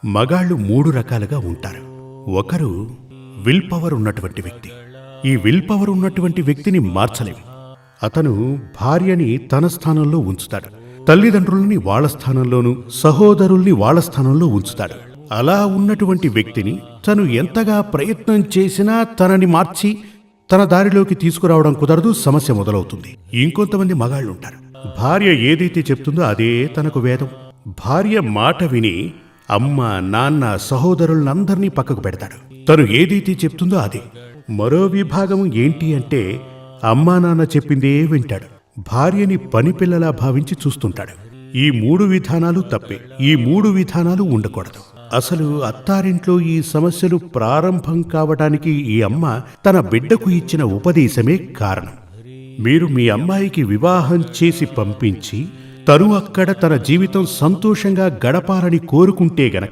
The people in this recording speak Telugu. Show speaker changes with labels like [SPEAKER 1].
[SPEAKER 1] మగాళ్ళు 3 రకాలుగా ఉంటారు. ఒకరు విల్ పవర్ ఉన్నటువంటి వ్యక్తి. ఈ విల్ పవర్ ఉన్నటువంటి వ్యక్తిని మార్చలేం. అతను భార్యని తన స్థానంలో ఉంచుతాడు, తల్లిదండ్రుల్ని వాళ్ళ స్థానంలోనూ, సహోదరుల్ని వాళ్ళ స్థానంలో ఉంచుతాడు. అలా ఉన్నటువంటి వ్యక్తిని తను ఎంతగా ప్రయత్నం చేసినా తనని మార్చి తన దారిలోకి తీసుకురావడం కుదరదు, సమస్య మొదలవుతుంది. ఇంకొంతమంది మగాళ్ళుంటారు. భార్య ఏదైతే చెప్తుందో అదే తనకు వేదం. భార్య మాట విని అమ్మ, నాన్న, సహోదరులందరినీ పక్కకు పెడతాడు. తను ఏదైతే చెప్తుందో అదే. మరో విభాగం ఏంటి అంటే అమ్మా నాన్న చెప్పిందే వింటాడు. భార్యని పనిపిల్లలా భావించి చూస్తుంటాడు. ఈ 3 విధానాలు తప్పే. ఈ 3 విధానాలు ఉండకూడదు. అసలు అత్తారింట్లో ఈ సమస్యలు ప్రారంభం కావటానికి ఈ అమ్మ తన బిడ్డకు ఇచ్చిన ఉపదేశమే కారణం. మీరు మీ అమ్మాయికి వివాహం చేసి పంపించి తను అక్కడ తన జీవితం సంతోషంగా గడపాలని కోరుకుంటే గనక